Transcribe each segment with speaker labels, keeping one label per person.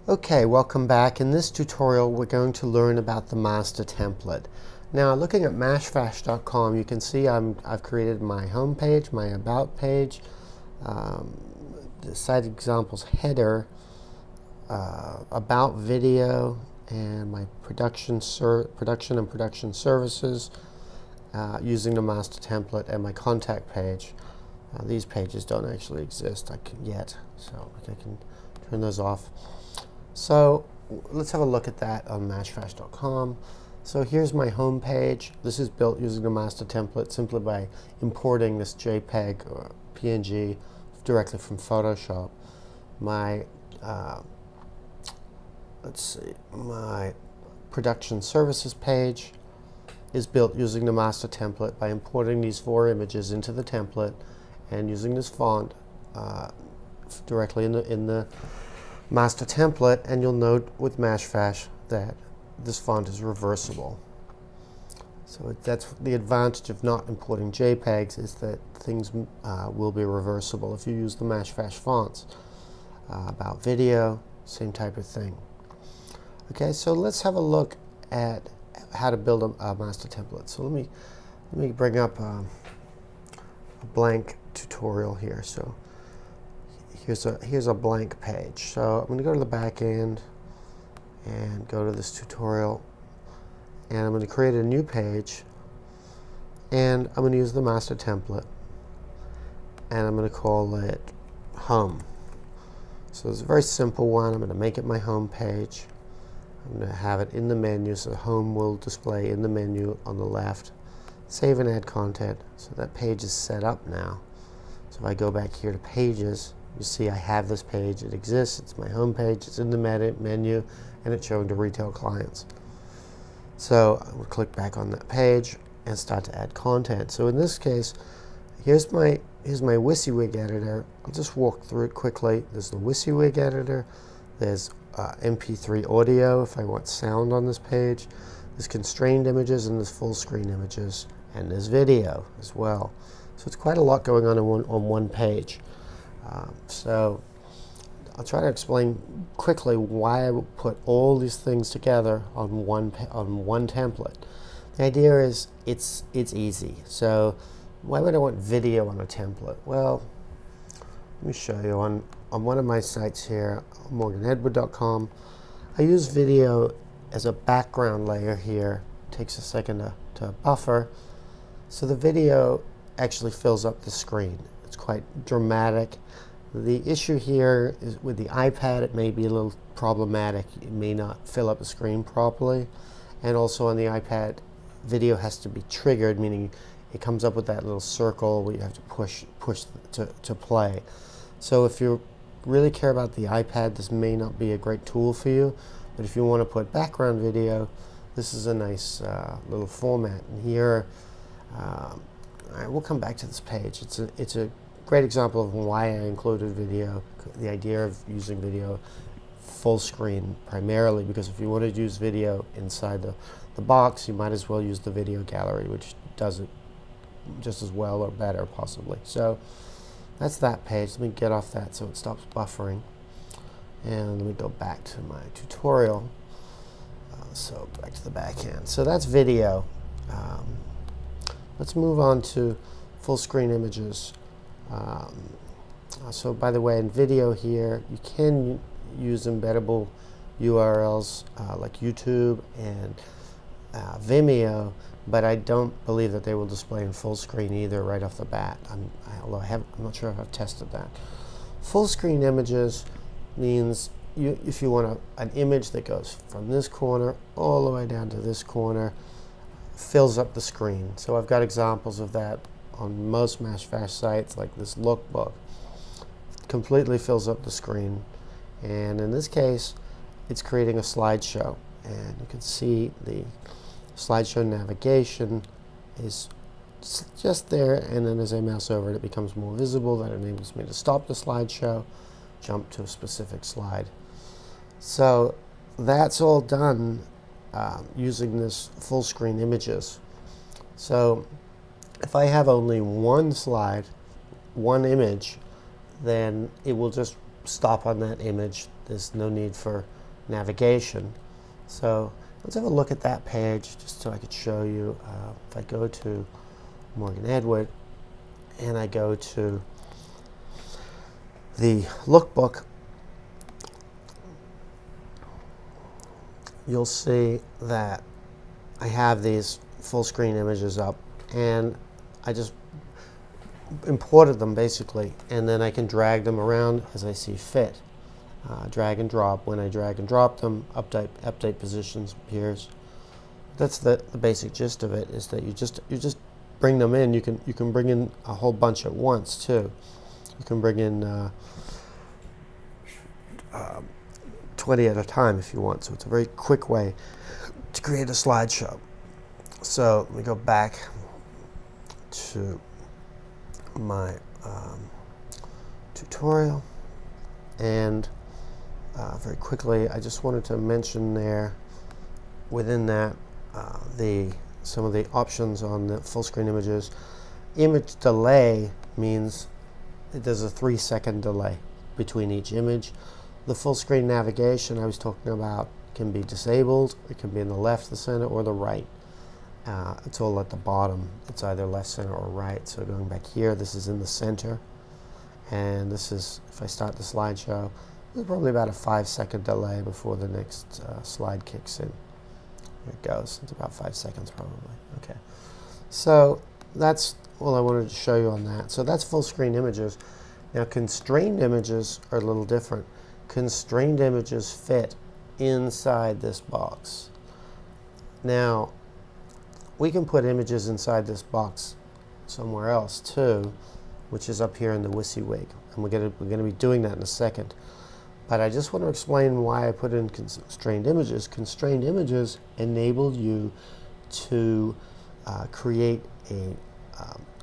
Speaker 1: Okay, welcome back. In this tutorial we're going to learn about the master template. Now looking at mashfash.com, you can see I've created my home page, my about page, the site examples header, about video, and my production and production services using the master template, and my contact page. These pages don't actually exist yet, so I can turn those off. So let's have a look at that on mashfash.com. So here's my home page. This is built using the master template simply by importing this JPEG or PNG directly from Photoshop. My my production services page is built using the master template by importing these 4 images into the template and using this font directly in the master template. And you'll note with Mashfash that this font is reversible. So that's the advantage of not importing JPEGs, is that things will be reversible if you use the Mashfash fonts. About video, same type of thing. Okay, so let's have a look at how to build a master template. So let me bring up a blank tutorial here. So here's a blank page. So I'm going to go to the back end and go to this tutorial, and I'm going to create a new page, and I'm going to use the master template, and I'm going to call it home. So it's a very simple one. I'm going to make it my home page. I'm going to have it in the menu, so home will display in the menu on the left. Save and add content. So that page is set up now. So if I go back here to pages, you see I have this page. It exists. It's my home page. It's in the menu, and it's showing to retail clients. So I will click back on that page and start to add content. So in this case, here's my WYSIWYG editor. I'll just walk through it quickly. There's the WYSIWYG editor. There's MP3 audio if I want sound on this page. There's constrained images, and there's full screen images, and there's video as well. So it's quite a lot going on one page. So I'll try to explain quickly why I would put all these things together on one template. The idea is it's easy. So why would I want video on a template? Well, let me show you. On one of my sites here, morganedward.com, I use video as a background layer here. It takes a second to buffer. So the video actually fills up the screen. It's quite dramatic. The issue here is with the iPad, it may be a little problematic. It may not fill up the screen properly. And also on the iPad, video has to be triggered, meaning it comes up with that little circle where you have to push to play. So if you really care about the iPad, this may not be a great tool for you. But if you want to put background video, this is a nice little format. And here, we'll come back to this page. It's a great example of why I included video, the idea of using video full screen primarily, because if you want to use video inside the box, you might as well use the video gallery, which does it just as well or better possibly. So that's that page. Let me get off that so it stops buffering, and let me go back to my tutorial. So back to the back end. So that's video. Let's move on to full screen images. So by the way, in video here, you can use embeddable URLs like YouTube and Vimeo, but I don't believe that they will display in full screen either right off the bat, although I'm not sure if I've tested that. Full screen images means if you want an image that goes from this corner all the way down to this corner, fills up the screen. So I've got examples of that on most Mashfash sites, like this Lookbook. It completely fills up the screen, and in this case it's creating a slideshow, and you can see the slideshow navigation is just there, and then as I mouse over it, it becomes more visible. That enables me to stop the slideshow, jump to a specific slide. So that's all done using this full screen images. So if I have only one slide, one image, then it will just stop on that image. There's no need for navigation. So let's have a look at that page just so I could show you. If I go to Morgan Edward and I go to the Lookbook, you'll see that I have these full screen images up, and I just imported them basically, and then I can drag them around as I see fit. Drag and drop. When I drag and drop them, update positions appears. That's the basic gist of it, is that you just bring them in. You can bring in a whole bunch at once too. You can bring in 20 at a time if you want. So it's a very quick way to create a slideshow. So let me go back to my tutorial, and very quickly I just wanted to mention there within that some of the options on the full screen images. Image delay means there's a 3-second delay between each image. The full screen navigation I was talking about can be disabled. It can be in the left, the center, or the right. It's all at the bottom. It's either left, center, or right. So going back here, this is in the center. And this is, if I start the slideshow, there's probably about a 5-second delay before the next slide kicks in. Here it goes. It's about 5 seconds probably. Okay. So that's all I wanted to show you on that. So that's full screen images. Now constrained images are a little different. Constrained images fit inside this box. Now, we can put images inside this box somewhere else too, which is up here in the WYSIWYG, and we're going to be doing that in a second. But I just want to explain why I put in constrained images. Constrained images enable you to create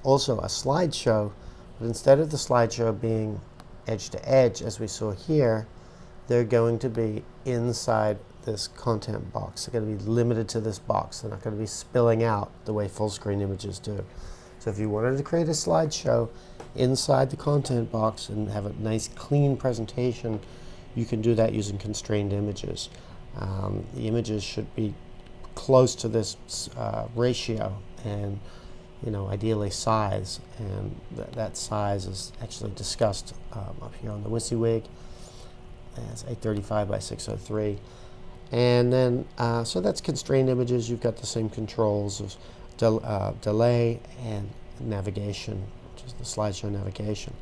Speaker 1: also a slideshow, but instead of the slideshow being edge to edge, as we saw here, they're going to be inside this content box. They're going to be limited to this box. They're not going to be spilling out the way full screen images do. So if you wanted to create a slideshow inside the content box and have a nice clean presentation, you can do that using constrained images. The images should be close to this ratio, and ideally size, and that size is actually discussed up here on the WYSIWYG as 835 by 603. And then, so that's constrained images. You've got the same controls of delay and navigation, which is the slideshow navigation.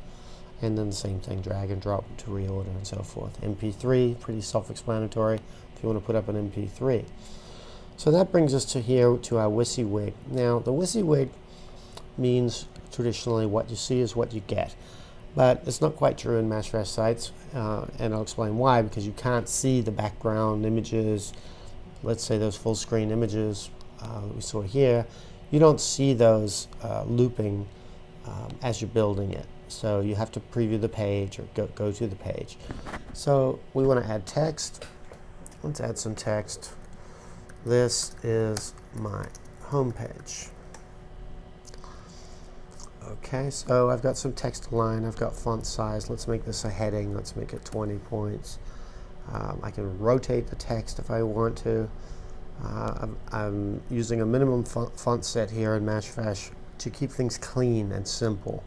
Speaker 1: And then the same thing, drag and drop to reorder and so forth. MP3, pretty self-explanatory if you want to put up an MP3. So that brings us to here, to our WYSIWYG. Now, the WYSIWYG means traditionally what you see is what you get. But it's not quite true in MashFash sites, and I'll explain why, because you can't see the background images. Let's say those full screen images we saw here, you don't see those looping as you're building it. So you have to preview the page or go to the page. So we want to add text. Let's add some text. This is my home page. Okay, so I've got some text align. I've got font size. Let's make this a heading. Let's make it 20 points. I can rotate the text if I want to. I'm using a minimum font set here in MashFash to keep things clean and simple.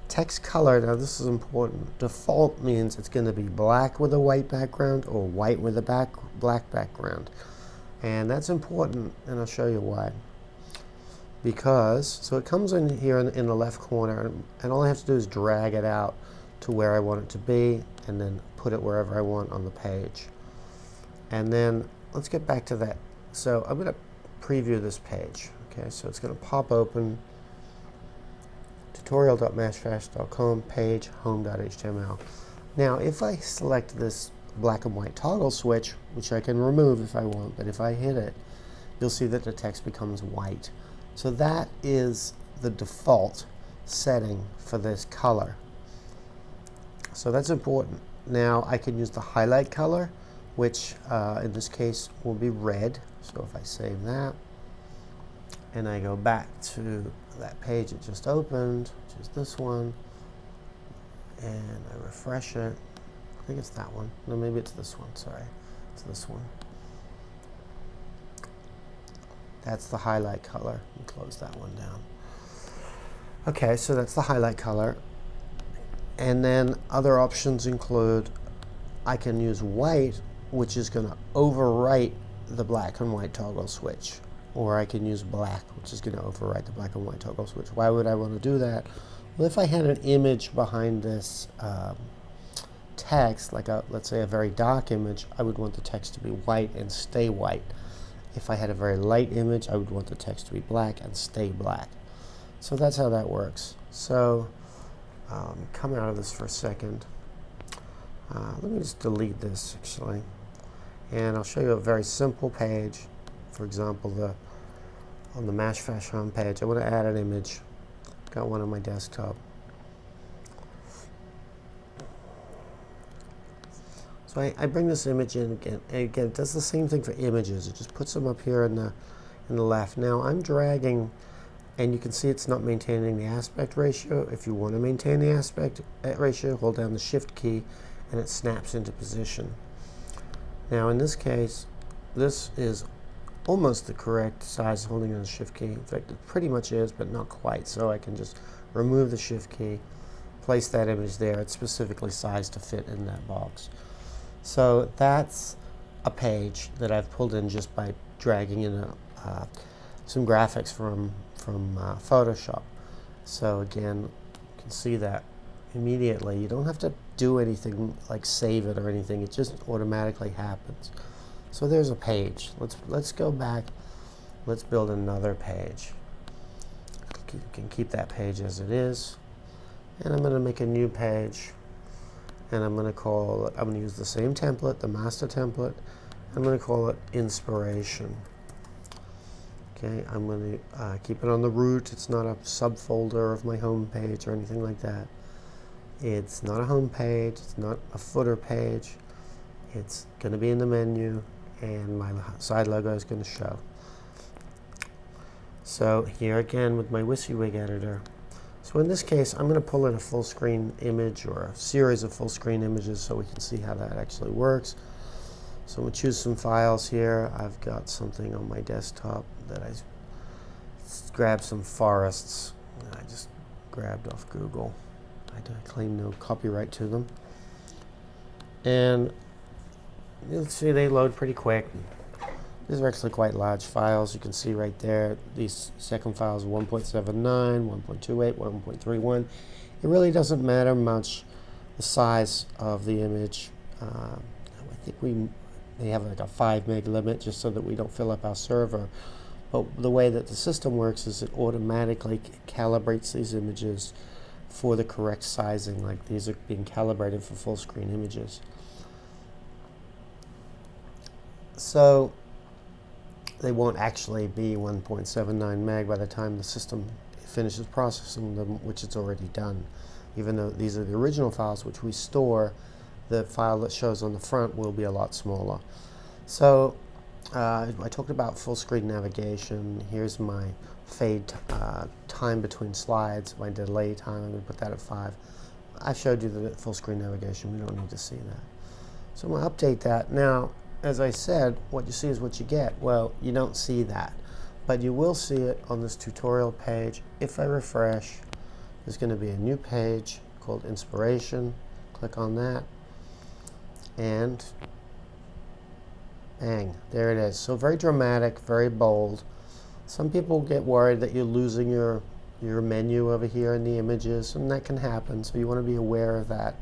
Speaker 1: Text color, now this is important. Default means it's going to be black with a white background or white with a black background. And that's important, and I'll show you why. Because, so it comes in here in the left corner, and all I have to do is drag it out to where I want it to be, and then put it wherever I want on the page. And then, let's get back to that. So I'm going to preview this page. Okay, so it's going to pop open tutorial.mashfash.com page home.html. Now, if I select this black and white toggle switch, which I can remove if I want, but if I hit it, you'll see that the text becomes white. So that is the default setting for this color. So that's important. Now I can use the highlight color, which in this case will be red. So if I save that and I go back to that page it just opened, which is this one, and I refresh it. I think it's that one. No, maybe it's this one, sorry. It's this one. That's the highlight color. Let me close that one down. Okay, so that's the highlight color. And then other options include I can use white, which is going to overwrite the black and white toggle switch. Or I can use black, which is going to overwrite the black and white toggle switch. Why would I want to do that? Well, if I had an image behind this text, like let's say a very dark image, I would want the text to be white and stay white. If I had a very light image, I would want the text to be black and stay black. So that's how that works. So come out of this for a second. Let me just delete this actually. And I'll show you a very simple page. For example, on the MashFash homepage, I want to add an image. Got one on my desktop. So I bring this image in again. And again, it does the same thing for images. It just puts them up here in the left. Now I'm dragging, and you can see it's not maintaining the aspect ratio. If you want to maintain the aspect ratio, hold down the Shift key, and it snaps into position. Now in this case, this is almost the correct size holding down the Shift key. In fact, it pretty much is, but not quite. So I can just remove the Shift key, place that image there. It's specifically sized to fit in that box. So that's a page that I've pulled in just by dragging in some graphics from Photoshop. So again, you can see that immediately. You don't have to do anything like save it or anything. It just automatically happens. So there's a page. Let's go back. Let's build another page. You can keep that page as it is. And I'm going to make a new page. And I'm going to use the same template, the master template. I'm going to call it Inspiration. Okay, I'm going to keep it on the root. It's not a subfolder of my home page or anything like that. It's not a home page. It's not a footer page. It's going to be in the menu, and my side logo is going to show. So here again with my WYSIWYG editor. So in this case, I'm going to pull in a full screen image or a series of full screen images so we can see how that actually works. So I'm going to choose some files here. I've got something on my desktop that I grabbed some forests that I just grabbed off Google. I claim no copyright to them. And you'll see they load pretty quick. These are actually quite large files. You can see right there, these second files are 1.79, 1.28, 1.31. It really doesn't matter much the size of the image. I think they have like a 5 meg limit just so that we don't fill up our server. But the way that the system works is it automatically calibrates these images for the correct sizing, like these are being calibrated for full screen images. So they won't actually be 1.79 meg by the time the system finishes processing them, which it's already done. Even though these are the original files which we store, the file that shows on the front will be a lot smaller. So I talked about full screen navigation. Here's my fade time between slides, my delay time. I'm going to put that at 5. I showed you the full screen navigation. We don't need to see that. So I'm going to update that. Now, as I said, what you see is what you get. Well, you don't see that, but you will see it on this tutorial page. If I refresh, there's going to be a new page called Inspiration. Click on that, and bang, there it is. So very dramatic, very bold. Some people get worried that you're losing your menu over here in the images, and that can happen, so you want to be aware of that.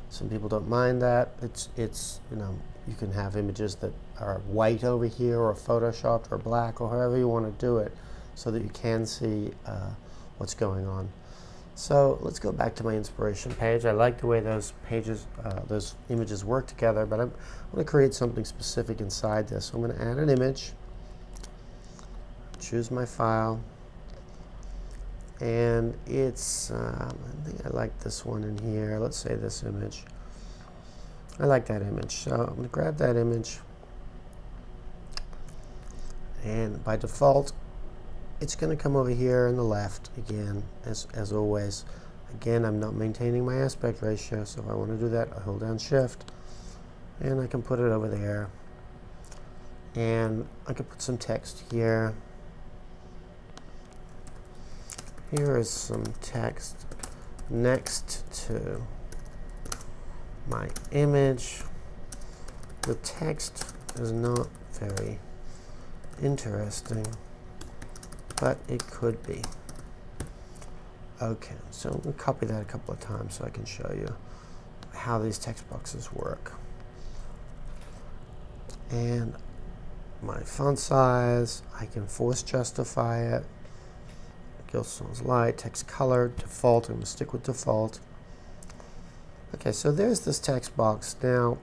Speaker 1: Some people don't mind that. It's you know, you can have images that are white over here or photoshopped or black or however you want to do it so that you can see what's going on. So let's go back to my inspiration page. I like the way those pages, those images work together, but I'm going to create something specific inside this. So I'm going to add an image, choose my file, and it's, I think I like this one in here. Let's say this image. I like that image, so I'm going to grab that image, and by default it's going to come over here on the left again, as always. Again, I'm not maintaining my aspect ratio, so if I want to do that, I hold down Shift, and I can put it over there. And I could put some text here. Here is some text next to my image. The text is not very interesting, but it could be. Okay, so I'm going to copy that a couple of times so I can show you how these text boxes work. And my font size, I can force justify it. Gilson's light, text color, default, I'm going to stick with default. Okay, so there's this text box. Now,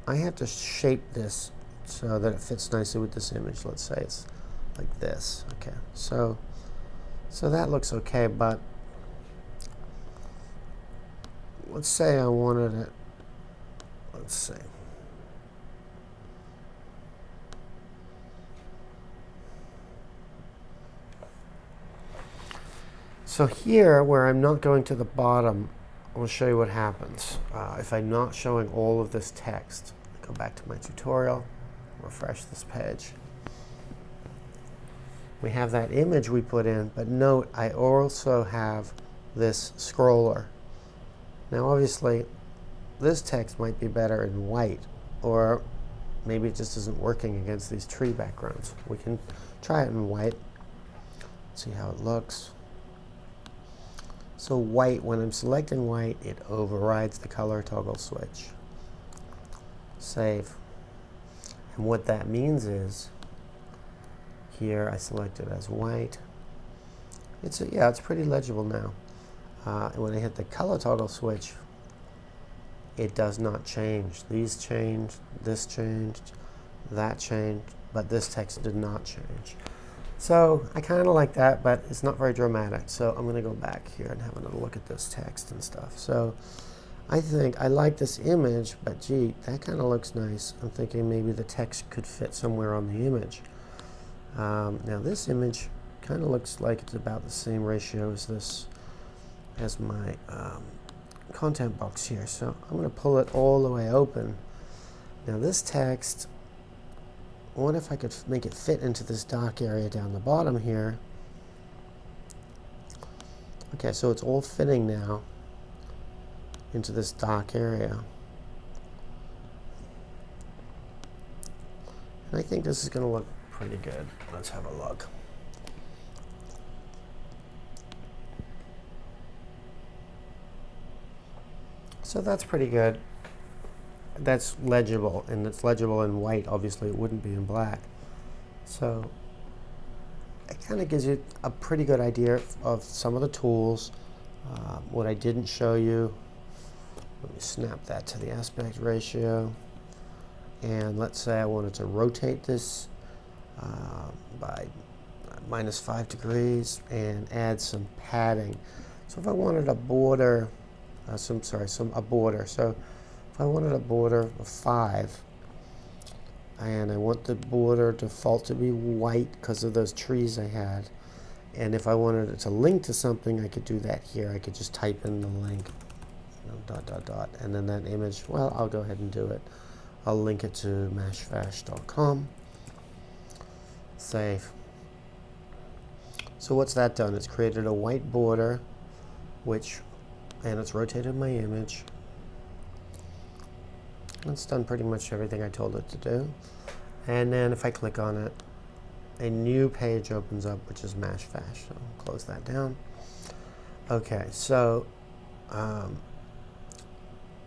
Speaker 1: I have to shape this so that it fits nicely with this image. Let's say it's like this. Okay, so that looks okay, but let's say I wanted it, let's see. So here, where I'm not going to the bottom, I'll show you what happens. If I'm not showing all of this text, go back to my tutorial, refresh this page. We have that image we put in, but note I also have this scroller. Now obviously, this text might be better in white, or maybe it just isn't working against these tree backgrounds. We can try it in white, see how it looks. So white, when I'm selecting white, it overrides the color toggle switch. Save. And what that means is, here I select it as white. It's pretty legible now. And when I hit the color toggle switch, it does not change. These changed, this changed, that changed, but this text did not change. So I kind of like that, but it's not very dramatic. So I'm going to go back here and have another look at this text and stuff. So I think I like this image, but gee, that kind of looks nice. I'm thinking maybe the text could fit somewhere on the image. Now this image kind of looks like it's about the same ratio as this, as my content box here. So I'm going to pull it all the way open. Now this text, what if I could make it fit into this dark area down the bottom here? Okay, so it's all fitting now into this dark area. And I think this is going to look pretty good. Let's have a look. So that's pretty good. That's legible, and it's legible in white. Obviously, it wouldn't be in black. So it kind of gives you a pretty good idea of some of the tools. What I didn't show you, let me snap that to the aspect ratio. And let's say I wanted to rotate this by -5 degrees and add some padding. So if I wanted a border, a border. So if I wanted a border of 5, and I want the border default to be white because of those trees I had, and if I wanted it to link to something, I could do that here. I could just type in the link, ... and then that image, well, I'll go ahead and do it. I'll link it to mashfash.com. Save. So what's that done? It's created a white border, and it's rotated my image. It's done pretty much everything I told it to do. And then if I click on it, a new page opens up, which is mashfash. So I'll close that down. Okay, so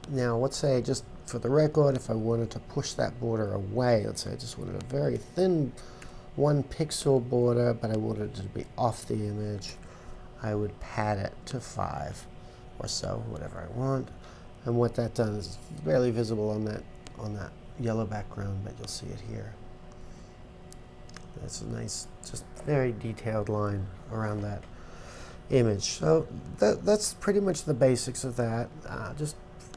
Speaker 1: now let's say, just for the record, if I wanted to push that border away, let's say I just wanted a very thin 1 pixel border, but I wanted it to be off the image, I would pad it to 5 or so, whatever I want. And what that does is it's barely visible on that yellow background, but you'll see it here. That's a nice, just very detailed line around that image. So that's pretty much the basics of that. Just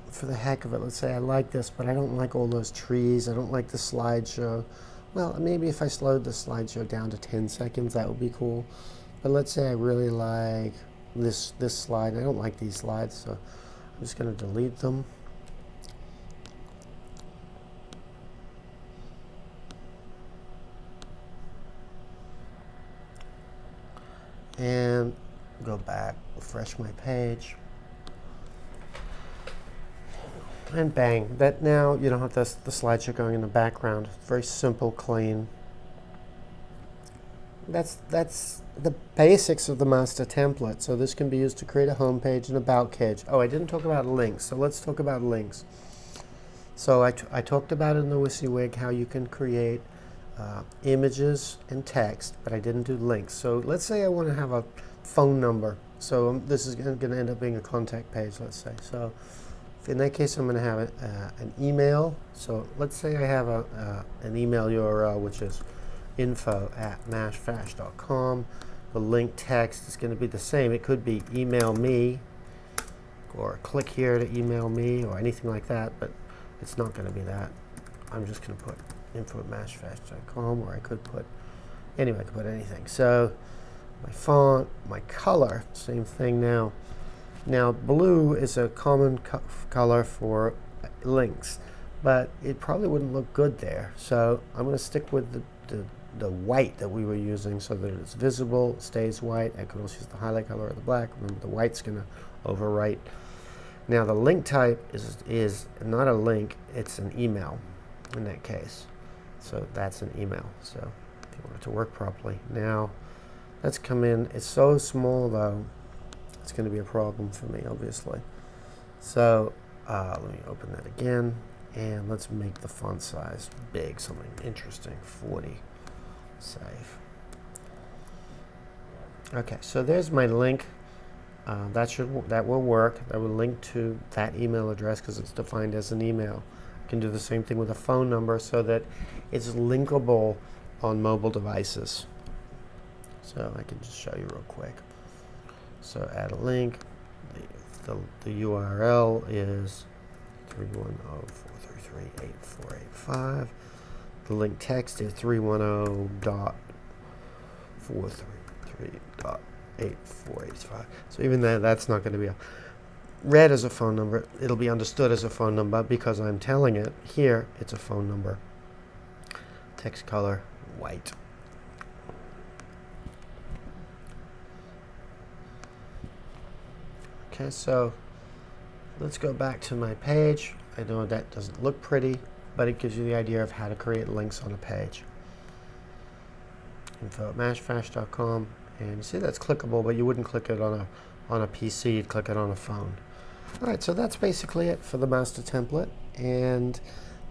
Speaker 1: for the heck of it, let's say I like this, but I don't like all those trees. I don't like the slideshow. Well, maybe if I slowed the slideshow down to 10 seconds, that would be cool. But let's say I really like this slide. I don't like these slides, so I'm just going to delete them. and go back, refresh my page. And bang, that now you don't have the slideshow going in the background. It's very simple, clean. That's the basics of the master template. So this can be used to create a home page and about page. Oh, I didn't talk about links, so let's talk about links. So I talked about in the WYSIWYG how you can create images and text, but I didn't do links. So let's say I want to have a phone number. So this is going to end up being a contact page, let's say. So in that case, I'm going to have an email. So let's say I have an email URL, which is info@mashfash.com. The link text is going to be the same. It could be email me, or click here to email me, or anything like that, but it's not going to be that. I'm just going to put info@mashfash.com, or I could put, anyway, I could put anything. So my font, my color, same thing now. Now, blue is a common color for links, but it probably wouldn't look good there. So I'm going to stick with the white that we were using so that it's visible, stays white. I could also use the highlight color or the black. Remember, the white's going to overwrite. Now, the link type is not a link, it's an email in that case. So that's an email. So if you want it to work properly. Now, let's come in. It's so small, though, it's going to be a problem for me, obviously. So let me open that again, and let's make the font size big, something interesting, 40. Save. Okay, so there's my link. That will work. That will link to that email address because it's defined as an email. I can do the same thing with a phone number so that it's linkable on mobile devices. So I can just show you real quick. So add a link. The URL is 310.433.8485. The link text is 310.433.8485. So even though that's not going to be read as a phone number, it'll be understood as a phone number because I'm telling it here it's a phone number. Text color white. Okay, so let's go back to my page. I know that doesn't look pretty, but it gives you the idea of how to create links on a page. info@mashfash.com, and you see that's clickable, but you wouldn't click it on a PC, you'd click it on a phone. All right, so that's basically it for the master template, and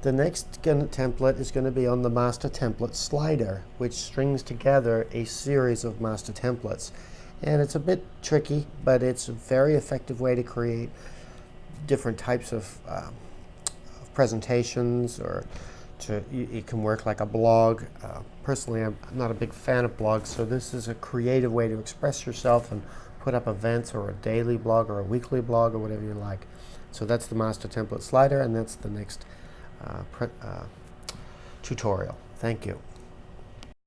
Speaker 1: the next template is going to be on the master template slider, which strings together a series of master templates. And it's a bit tricky, but it's a very effective way to create different types of presentations, or it can work like a blog. Personally, I'm not a big fan of blogs, so this is a creative way to express yourself and put up events, or a daily blog, or a weekly blog, or whatever you like. So that's the master template slider, and that's the next tutorial. Thank you.